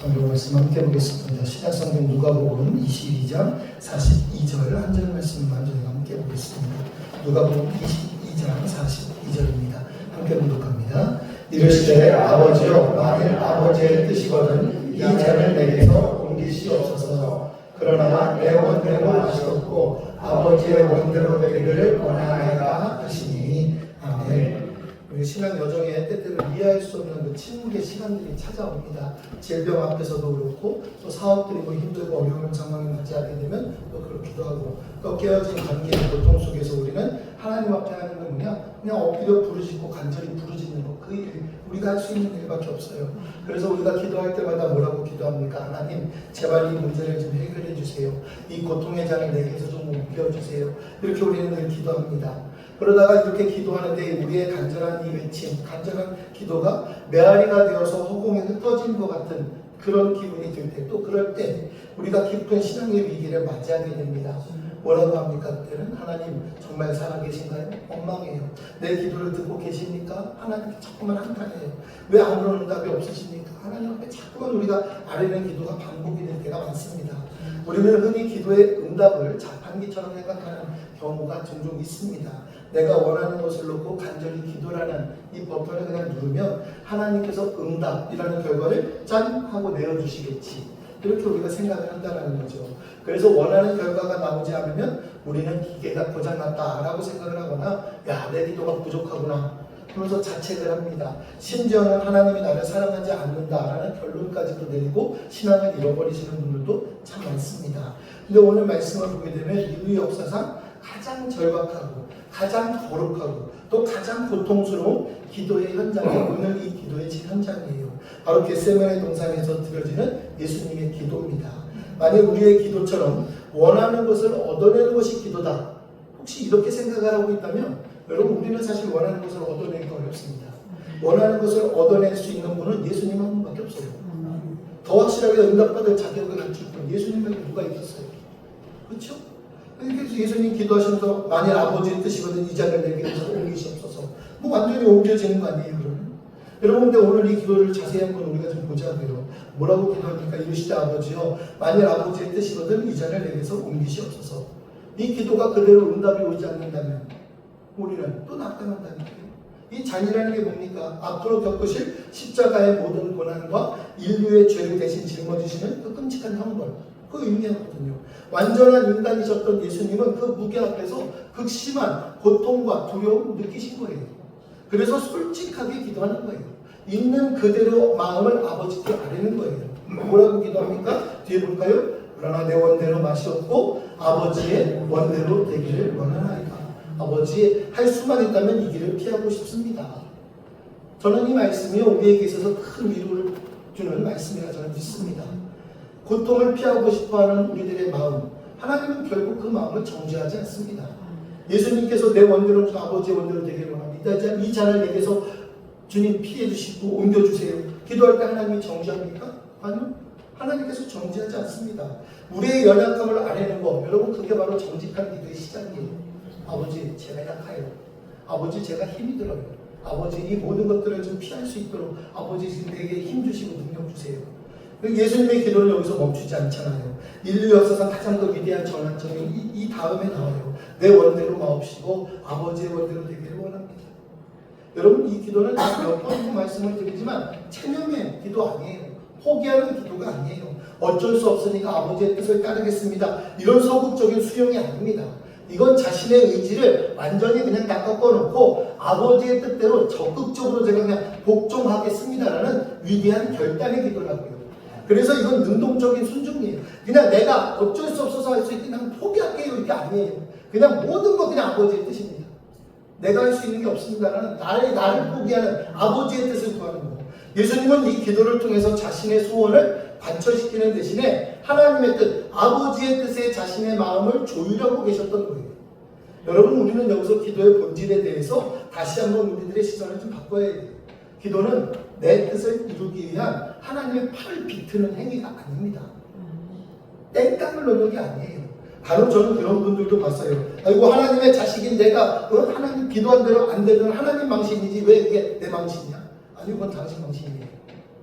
성경 말씀 함께 보겠습니다. 신약성경 누가복음 22장 42절 한 절 말씀 먼저 함께 보겠습니다. 누가복음 22장 42절입니다. 함께 봉독합니다. 이르시되 아버지여 만일 아버지의 뜻이거든 이 잔을 내게서 옮기시옵소서. 그러나 내 원대로 마시옵고 아버지의 원대로 되기를 원하나이다 하시니. 아멘. 우리 신앙 여정에 때때로 이해할 수 없는 그 침묵의 시간들이 찾아옵니다. 질병 앞에서도 그렇고 또 사업들이 뭐 힘들고 어려운 상황을 맞이하게 되면 또 그렇기도 하고 또 깨어진 관계의 고통 속에서 우리는 하나님 앞에 하는 건 그냥 엎드려 부르짖고 간절히 부르짖는 것, 그 일, 우리가 할 수 있는 일밖에 없어요. 그래서 우리가 기도할 때마다 뭐라고 기도합니까? 하나님 제발 이 문제를 좀 해결해 주세요. 이 고통의 잔을 내게서 좀 옮겨주세요. 이렇게 우리는 늘 기도합니다. 그러다가 이렇게 기도하는데 우리의 간절한 이 외침, 간절한 기도가 메아리가 되어서 허공에 흩어진 것 같은 그런 기분이 들 때, 또 그럴 때 우리가 깊은 신앙의 위기를 맞이하게 됩니다. 뭐라고 합니까? 그때는 하나님 정말 살아계신가요? 원망해요. 내 기도를 듣고 계십니까? 하나님 자꾸만 한탄해요. 왜 아무런 응답이 없으십니까? 하나님 앞에 자꾸만 우리가 아뢰는 기도가 반복이 될 때가 많습니다. 우리는 흔히 기도의 응답을 자판기처럼 생각하는 경우가 종종 있습니다. 내가 원하는 것을 놓고 간절히 기도라는 이 버튼을 그냥 누르면 하나님께서 응답이라는 결과를 짠 하고 내어주시겠지. 이렇게 우리가 생각을 한다는 거죠. 그래서 원하는 결과가 나오지 않으면 우리는 기계가 고장났다라고 생각을 하거나 야, 내 기도가 부족하구나 하면서 자책을 합니다. 심지어는 하나님이 나를 사랑하지 않는다라는 결론까지도 내리고 신앙을 잃어버리시는 분들도 참 많습니다. 근데 오늘 말씀을 보게 되면 인류 역사상 가장 절박하고 가장 거룩하고 또 가장 고통스러운 기도의 현장이 오늘 이 기도의 현장이에요. 바로 겟세마네 동산에서 드려지는 예수님의 기도입니다. 만약 우리의 기도처럼 원하는 것을 얻어내는 것이 기도다. 혹시 이렇게 생각을 하고 있다면 여러분 우리는 사실 원하는 것을 얻어내기가 어렵습니다. 원하는 것을 얻어낼 수 있는 분은 예수님 한 분밖에 없어요. 더 확실하게 응답받을 자격을 갖출 분은 예수님 말고 누가 있겠어요? 그렇죠? 그래서 예수님 기도하시면서 만일 아버지의 뜻이거든 이 잔을 내게서 옮기시옵소서. 뭐 완전히 옮겨지는 거 아니에요, 그러면? 여러분, 근데 오늘 이 기도를 자세히 한번 우리가 좀 보자고요. 뭐라고 기도합니까? 이르시되 아버지여, 만일 아버지의 뜻이거든 이 잔을 내게서 옮기시옵소서. 이 기도가 그대로 응답이 오지 않는다면 우리는 또 낙담한다니까요. 이 잔이라는 게 뭡니까? 앞으로 겪으실 십자가의 모든 고난과 인류의 죄를 대신 짊어지시는 그 끔찍한 형벌. 그 의미하거든요. 완전한 인간이셨던 예수님은 그 무게 앞에서 극심한 고통과 두려움을 느끼신 거예요. 그래서 솔직하게 기도하는 거예요. 있는 그대로 마음을 아버지께 아뢰는 거예요. 뭐라고 기도합니까? 뒤에 볼까요? 그러나 내 원대로 마시옵고 아버지의 원대로 되기를 원하나이다. 아버지 할 수만 있다면 이 길을 피하고 싶습니다. 저는 이 말씀이 우리에게 있어서 큰 위로를 주는 말씀이라 저는 믿습니다. 고통을 피하고 싶어하는 우리들의 마음, 하나님은 결국 그 마음을 정죄하지 않습니다. 예수님께서 내 원대로 아버지의 원대로 되기를 원합니다. 이 잔을 내게서 주님 피해 주시고 옮겨주세요. 기도할 때 하나님이 정죄합니까? 아니요. 하나님께서 정죄하지 않습니다. 우리의 연약함을 아뢰는 거, 여러분 그게 바로 정직한 기도의 시작이에요. 아버지 제가 약해요. 아버지 제가 힘이 들어요. 아버지 이 모든 것들을 좀 피할 수 있도록 아버지 지금 내게 힘 주시고 능력 주세요. 예수님의 기도는 여기서 멈추지 않잖아요. 인류 역사상 가장 더 위대한 전환점이 이 다음에 나와요. 내 원대로 마옵시고 아버지의 원대로 되기를 원합니다. 여러분 이 기도는 몇 번 말씀을 드리지만 체념의 기도 아니에요. 포기하는 기도가 아니에요. 어쩔 수 없으니까 아버지의 뜻을 따르겠습니다. 이런 소극적인 수용이 아닙니다. 이건 자신의 의지를 완전히 그냥 다 꺾어놓고 아버지의 뜻대로 적극적으로 제가 그냥 복종하겠습니다라는 위대한 결단의 기도라고요. 그래서 이건 능동적인 순종이에요. 그냥 내가 어쩔 수 없어서 할 수 있게 그냥 포기할게요 이게 아니에요. 그냥 모든 거 그냥 아버지의 뜻입니다. 내가 할 수 있는 게 없습니다라는 나를 포기하는 아버지의 뜻을 구하는 거예요. 예수님은 이 기도를 통해서 자신의 소원을 관철시키는 대신에 하나님의 뜻, 아버지의 뜻에 자신의 마음을 조율하고 계셨던 거예요. 여러분 우리는 여기서 기도의 본질에 대해서 다시 한번 우리들의 시선을 좀 바꿔야 해요. 기도는 내 뜻을 이루기 위한 하나님의 팔을 비트는 행위가 아닙니다. 땡깡을 넣는 게 아니에요. 바로 저는 그런 분들도 봤어요. 아이고 하나님의 자식인 내가 하나님 기도한 대로 안 되면 하나님 망신이지 왜 이게 내 망신이냐? 아니 그건 당신 망신이에요.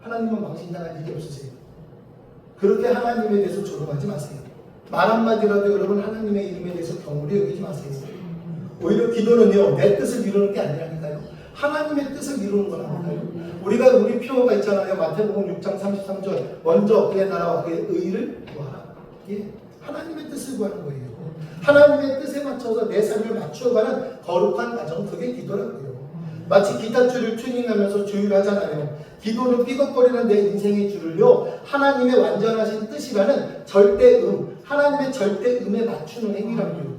하나님은 망신당할 일이 없으세요. 그렇게 하나님에 대해서 조롱하지 마세요. 말 한마디라도 여러분 하나님의 이름에 대해서 경홀히 여기지 마세요. 오히려 기도는요, 내 뜻을 이루는 게 아니라니까요. 하나님의 뜻을 이루는 거라니까요. 우리 표어가 있잖아요. 마태복음 6장 33절. 먼저 그의 나라와 그의 의를 구하라. 예, 하나님의 뜻을 구하는 거예요. 하나님의 뜻에 맞춰서 내 삶을 맞추어가는 거룩한 과정, 그게 기도라고요. 마치 기타줄을 튜닝하면서 조율하잖아요. 기도는 삐걱거리는 내 인생의 줄을요, 하나님의 완전하신 뜻이라는 절대음, 하나님의 절대음에 맞추는 행위라고요.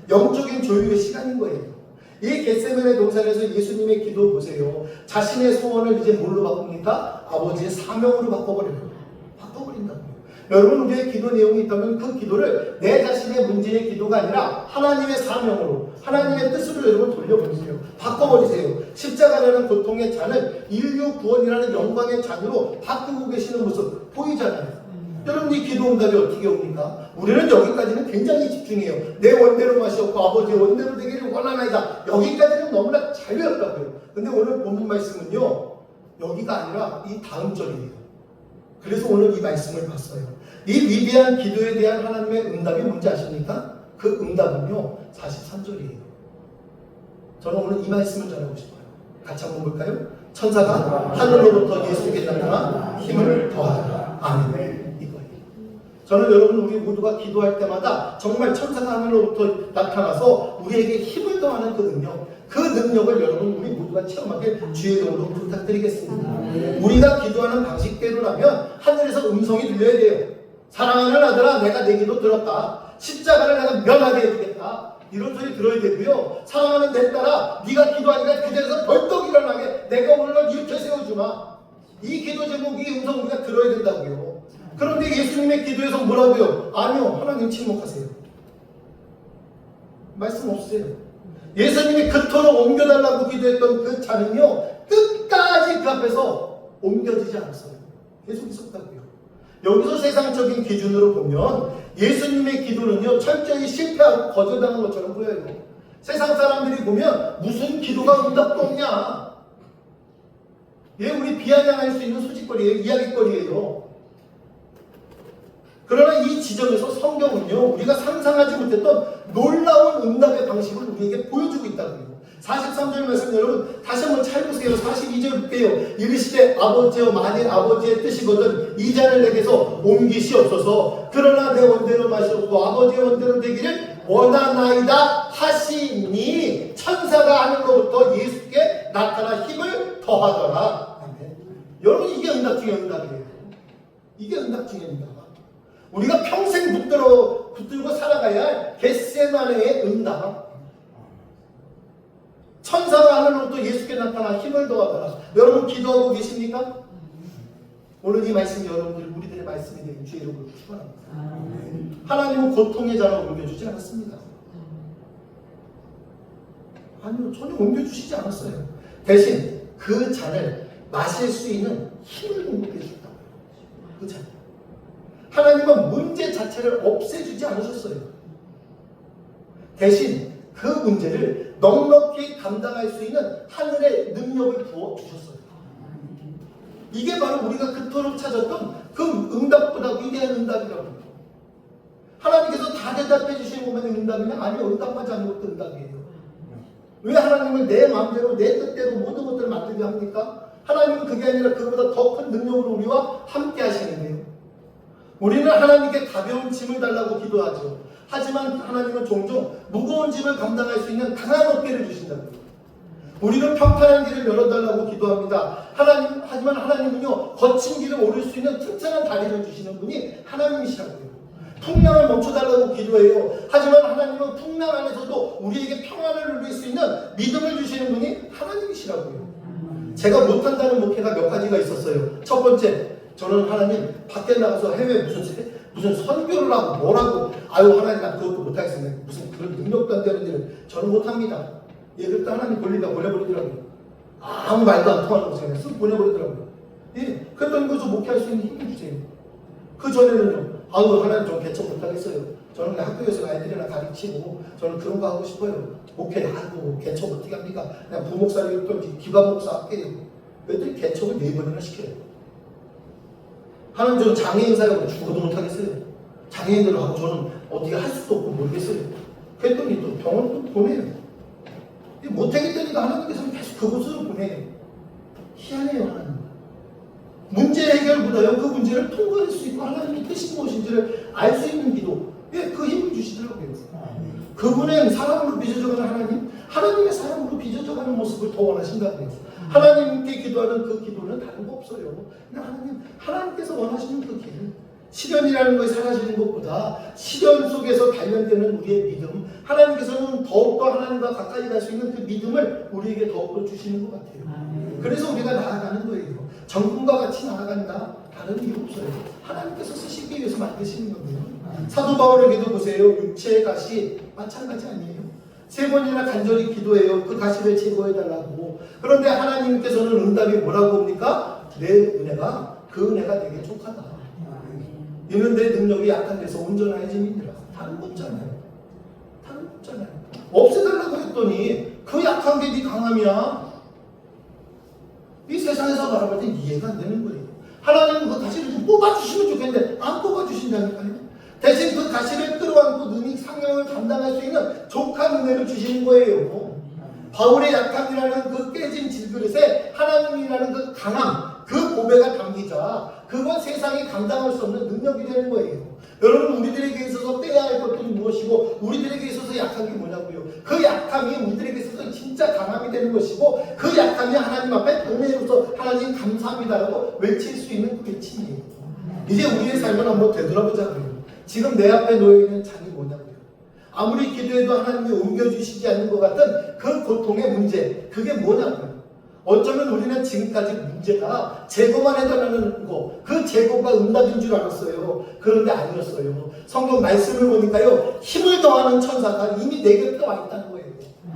영적인 조율의 시간인 거예요. 이 겟세마네 동산에서 예수님의 기도 보세요. 자신의 소원을 이제 뭘로 바꿉니까? 아버지의 사명으로 바꿔버려요. 바꿔버린다고요. 여러분, 우리의 기도 내용이 있다면 그 기도를 내 자신의 문제의 기도가 아니라 하나님의 사명으로, 하나님의 뜻으로 여러분 돌려버리세요. 바꿔버리세요. 십자가라는 고통의 잔을 인류 구원이라는 영광의 잔으로 바꾸고 계시는 모습 보이잖아요. 여러분, 이 기도 응답이 어떻게 옵니까? 우리는 여기까지는 굉장히 집중해요. 내 원대로 마시옵고 아버지의 원대로 되기를 원하나이다. 여기까지는 너무나 잘 외웠다고요. 근데 오늘 본문 말씀은요, 여기가 아니라 이 다음 절이에요. 그래서 오늘 이 말씀을 봤어요. 이 위대한 기도에 대한 하나님의 응답이 뭔지 아십니까? 그 응답은요, 43절이에요. 저는 오늘 이 말씀을 전하고 싶어요. 같이 한번 볼까요? 천사가 하늘로부터 예수께 나타나 힘을 더하더라. 아멘. 저는 여러분, 우리 모두가 기도할 때마다 정말 천사가 하늘로부터 나타나서 우리에게 힘을 더하는 그 능력을 여러분 우리 모두가 체험하길 주의 이름으로 부탁드리겠습니다. 우리가 기도하는 방식대로라면 하늘에서 음성이 들려야 돼요. 사랑하는 아들아, 내가 내 기도 들었다. 십자가를 내가 면하게 해주겠다. 이런 소리 들어야 되고요. 사랑하는 내 딸아, 네가 기도하니까 그대로서 벌떡 일어나게 내가 오늘 널 일으켜 세워주마. 이 기도 제목, 이 음성 우리가 들어야 된다고요. 그런데 예수님의 기도에서 뭐라고요? 아니요, 하나님 침묵하세요. 말씀 없으세요. 예수님이 그토록 옮겨달라고 기도했던 그 잔은요, 끝까지 그 앞에서 옮겨지지 않았어요. 계속 있었다고요. 여기서 세상적인 기준으로 보면 예수님의 기도는요, 철저히 실패하고 거절당한 것처럼 보여요. 세상 사람들이 보면 무슨 기도가 응답도 없냐. 예, 우리 비아냥할 수 있는 소식거리예요. 이야기거리예요. 그러나 이 지점에서 성경은요, 우리가 상상하지 못했던 놀라운 응답의 방식을 우리에게 보여주고 있다고요. 43절 말씀 여러분 다시 한번 찾아보세요. 42절 볼게요. 이르시되 아버지여, 만일 아버지의 뜻이거든 이 잔을 내게서 옮기시옵소서. 그러나 내 원대로 마시옵고 아버지의 원대로 되기를 원하나이다 하시니 천사가 하늘로부터 예수께 나타나 힘을 더하더라. 아멘. 여러분, 이게 응답 중의 응답이에요. 이게 응답 중의 응답. 우리가 평생 붙들고 살아가야 할 겟세마네의 응답. 천사가 하늘로부터 예수께 나타나 힘을 더하더라. 여러분, 기도하고 계십니까? 오늘 이 말씀이 여러분들 우리들의 말씀이 되는 주의 이름으로 축원합니다. 하나님은 고통의 잔을 옮겨주지 않았습니다. 아니요, 전혀 옮겨주시지 않았어요. 대신 그 잔을 마실 수 있는 힘을 공급해 주셨다고요. 그 잔. 하나님은 문제 자체를 없애주지 않으셨어요. 대신 그 문제를 넉넉히 감당할 수 있는 하늘의 능력을 부어주셨어요. 이게 바로 우리가 그토록 찾았던 그 응답보다 위대한 응답이라고요. 하나님께서 다 대답해 주시는 것만 응답이냐? 아니요, 응답하지 않는 것도 응답이에요. 왜 하나님을 내 마음대로 내 뜻대로 모든 것들을 만들게 합니까? 하나님은 그게 아니라 그보다 더 큰 능력으로 우리와 함께 하시는데요. 우리는 하나님께 가벼운 짐을 달라고 기도하죠. 하지만 하나님은 종종 무거운 짐을 감당할 수 있는 강한 어깨를 주신다고요. 우리는 평탄한 길을 열어달라고 기도합니다. 하지만 하나님은요, 거친 길을 오를 수 있는 튼튼한 다리를 주시는 분이 하나님이시라고요. 풍랑을 멈춰달라고 기도해요. 하지만 하나님은 풍랑 안에서도 우리에게 평안을 누릴 수 있는 믿음을 주시는 분이 하나님이시라고요. 제가 못한다는 목회가 몇 가지가 있었어요. 첫 번째, 저는 하나님 밖에 나가서 해외 무슨 선교를 하고 뭐라고, 아유 하나님 나 그것도 못하겠습니다. 무슨 그런 능력도 안 되는 일을 저는 못합니다. 예, 그때 하나님 보내버리더라고요. 아무 말도 안 통하는 곳에 쓱 보내버리더라고요. 예, 그랬더니 그래서 목회할 수 있는 힘을 주세요. 그 전에는요, 아유 하나님 전 개척 못하겠어요. 저는 학교에서 아이들이나 가르치고 저는 그런 거 하고 싶어요. 목회하고 개척 어떻게 합니까? 그냥 부목사를 또 기관 목사 할게요. 그랬더니 개척을 4번이나 시켜요. 하나님 저는 장애인 사역을 죽어도 못하겠어요. 장애인들하고 저는 어떻게 할 수도 없고 모르겠어요. 그랬더니 또 병원 보내요. 못하겠다니까 하나님께서는 계속 그곳으로 보내요. 희한해요, 하나님. 문제 해결보다요, 그 문제를 통과할 수 있고 하나님의 뜻이 무엇인지를 알 수 있는 기도, 그 힘을 주시더라고요. 그분은 사람으로 빚어져가는 하나님, 하나님의 사람으로 빚어져가는 모습을 더 원하신다고요. 하나님께 기도하는 그 기도는 다른 거 없어요. 그냥 하나님께서 원하시는 그 길, 시련이라는 것이 사라지는 것보다 시련 속에서 단련되는 우리의 믿음, 하나님께서는 더욱더 하나님과 가까이 갈 수 있는 그 믿음을 우리에게 더욱더 주시는 것 같아요. 그래서 우리가 나아가는 거예요. 정금과 같이 나아간다? 다른 이유 없어요. 하나님께서 쓰시기 위해서 만드시는 건데요. 사도 바울에게도 보세요. 육체의 가시 마찬가지 아니에요. 3번이나 간절히 기도해요. 그 가시를 제거해달라고. 그런데 하나님께서는 응답이 뭐라고 합니까? 내 은혜가 그 은혜가 되게 족하다. 이는 내 능력이 약한 데서 온전해짐이니라. 다른 거 없잖아요. 다른 거 없잖아요. 없애달라고 했더니 그 약한 게 네 강함이야. 이 세상에서 바라볼 때 이해가 안 되는 거예요. 하나님은 그 가시를 좀 뽑아주시면 좋겠는데 안 뽑아주신다니까요. 대신 그 가시를 끌어안고 능히 상명을 감당할 수 있는 족한 은혜를 주시는 거예요. 바울의 약함이라는 그 깨진 질그릇에 하나님이라는 그 강함, 그 고백가 담기자 그건 세상이 감당할 수 없는 능력이 되는 거예요. 여러분, 우리들에게 있어서 빼야 할 것들이 무엇이고 우리들에게 있어서 약한 게 뭐냐고요. 그 약함이 우리들에게 있어서 진짜 강함이 되는 것이고 그 약함이 하나님 앞에 은혜로서 하나님 감사합니다라고 외칠 수 있는 그 외침이에요. 이제 우리의 삶을 한번 되돌아보자고요. 지금 내 앞에 놓여있는 장이 뭐냐고요. 아무리 기도해도 하나님이 옮겨주시지 않는 것 같은 그 고통의 문제, 그게 뭐냐고요. 어쩌면 우리는 지금까지 문제가 제거만 해달라는 거, 그 제거가 응답인 줄 알았어요. 그런데 아니었어요. 성경 말씀을 보니까요, 힘을 더하는 천사가 이미 내 곁에 와 있다는 거예요.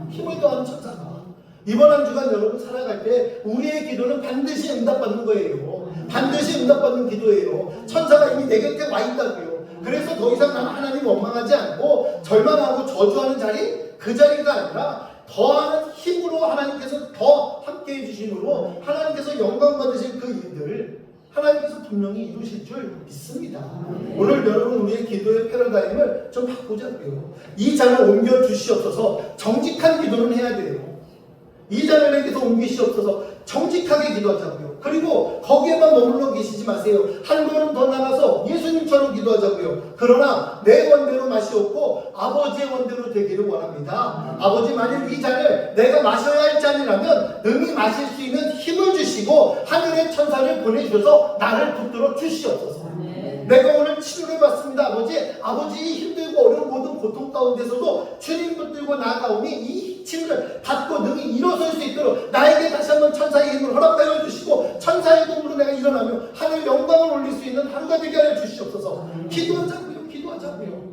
힘을 더하는 천사가. 이번 한 주간 여러분 살아갈 때 우리의 기도는 반드시 응답받는 거예요. 반드시 응답받는 기도예요. 천사가 이미 내 곁에 와 있다고요. 그래서 더 이상 나는 하나님 원망하지 않고 절망하고 저주하는 자리, 그 자리가 아니라 더하는 힘으로 하나님께서 더 함께 해주심으로 하나님께서 영광 받으실 그 일들을 하나님께서 분명히 이루실 줄 믿습니다. 오늘 여러분 우리의 기도의 패러다임을 좀 바꾸자고요. 이 잔을 옮겨 주시옵소서. 정직한 기도는 해야 돼요. 이 잔을 내게서 옮기시옵소서. 정직하게 기도하자고요. 그리고 거기에만 머물러 계시지 마세요. 한 걸음 더 나가서 예수님처럼 기도하자고요. 그러나 내 원대로 마시옵고 아버지의 원대로 되기를 원합니다. 아버지, 만일 이 잔을 내가 마셔야 할 잔이라면 능히 마실 수 있는 힘을 주시고 하늘의 천사를 보내주셔서 나를 붙들어 주시옵소서. 내가 오늘 치료를 받습니다. 아버지 힘들고 어려운 모든 고통 가운데서도 주님 붙들고 나아가오니 이 치료를 받고 능히 일어설 수 있도록 나에게 다시 한번 천사의 힘을 허락하여 주시고 천사의 도움으로 내가 일어나며 하늘 영광을 올릴 수 있는 하루가 되게 하여 주시옵소서. 기도하자고요.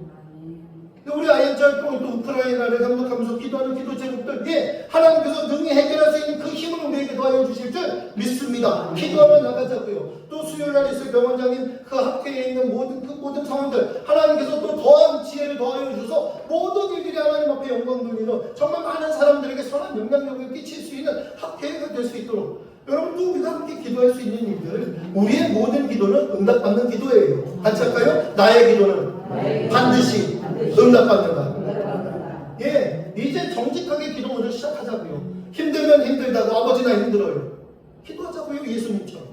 우리 아이언철동이 또 우크라이나를 생각하면서 기도하는 기도 제목들, 하나님께서 능히 해결할 수 있는 그 힘을 우리에게 더하여 주실 줄 믿습니다. 기도하며 나가자고요. 또 수요일날 있을 병원장님 그 학회에 있는 모든 상황들 하나님께서 또 더한 지혜를 더하여 주셔서 모든 일들이 하나님 앞에 영광 돌리는 정말 많은 사람들에게 선한 영향력을 끼칠 수 있는 학회가 될 수 있도록 여러분도 우리가 함께 기도할 수 있는 일들, 우리의 모든 기도는 응답받는 기도예요. 같이 할까요? 나의 기도는 반드시 응답받는다. 이제 정직하게 기도 먼저 시작하자고요. 힘들면 힘들다고 아버지 나 힘들어요. 기도하자고요. 예수님처럼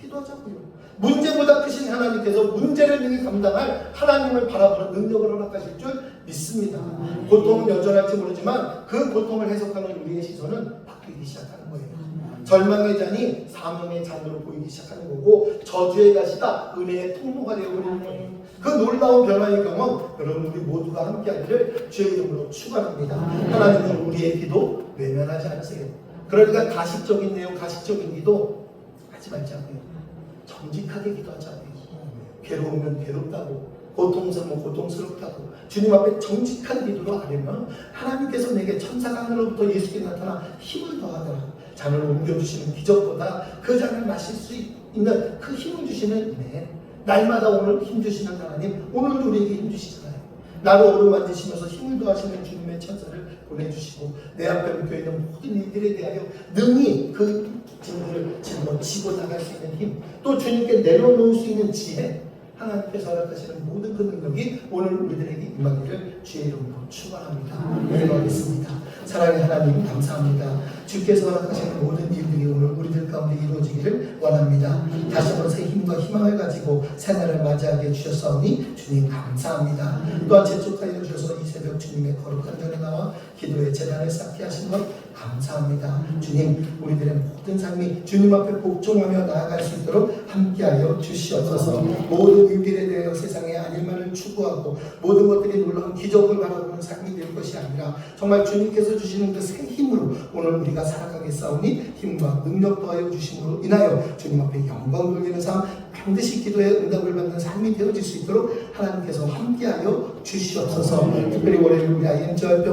기도하자고요. 문제보다 크신 하나님께서 문제를 능히 감당할 하나님을 바라보는 능력을 허락하실 줄 믿습니다. 고통은 여전할지 모르지만 그 고통을 해석하는 우리의 시선은 바뀌기 시작하는 거예요. 절망의 잔이 사명의 잔으로 보이기 시작하는 거고 저주의 가시가 은혜의 통로가 되어버리는 거예요. 그 놀라운 변화의 경험 여러분 우리 모두가 함께하기를 주의 이름으로 축원합니다. 하나님은 우리의 기도 외면하지 않으세요. 그러니까 가식적인 내용, 가식적인 기도 하지 말자고요. 정직하게 기도하자고요. 괴로우면 괴롭다고, 고통스러우면 고통스럽다고 주님 앞에 정직한 기도로 하려면 하나님께서 내게 천사가 하늘로부터 예수께 나타나 힘을 더하더라. 잔을 옮겨주시는 기적보다 그 잔을 마실 수 있는 그 힘을 주시는 은혜, 날마다 오늘 힘 주시는 하나님, 오늘도 우리에게 힘 주시잖아요. 나를 어루만지시면서 힘을 더하시는 주님의 천사를 보내주시고 내 앞에 묶여있는 모든 일들에 대하여 능히 그 짐들을 짊어지고 나갈 수 있는 힘, 또 주님께 내려놓을 수 있는 지혜, 하나님께서 허락하시는 모든 그 능력이 오늘 우리들에게 임하기를 주의 이름으로 축원합니다. 기도하겠습니다. 사랑의 하나님 감사합니다. 주께서 허락하시는 모든 일들이 오늘 우리들 가운데 이루어지기를 원합니다. 다시 한번 새 힘과 희망을 가지고 새날을 맞이하게 해주셨사오니 주님 감사합니다. 또한 재촉하여 주셔서 이 새벽 주님의 거룩한 전에 나와 기도의 재단을 쌓게 하신 것 감사합니다. 주님, 우리들의 모든 삶이 주님 앞에 복종하며 나아갈 수 있도록 함께하여 주시옵소서. 모든 일들에 대하여 세상의 아닐만을 추구하고 모든 것들이 놀라운 기적을 바라보는 삶이 될 것이 아니라 정말 주님께서 주시는 그 새 힘으로 오늘 우리가 살아가겠사오니 힘과 능력 더하여 주심으로 인하여 주님 앞에 영광 돌리는 삶, 반드시 기도의 응답을 받는 삶이 되어질 수 있도록 하나님께서 함께하여 주시옵소서. 특별히 월요일 우리 IMJ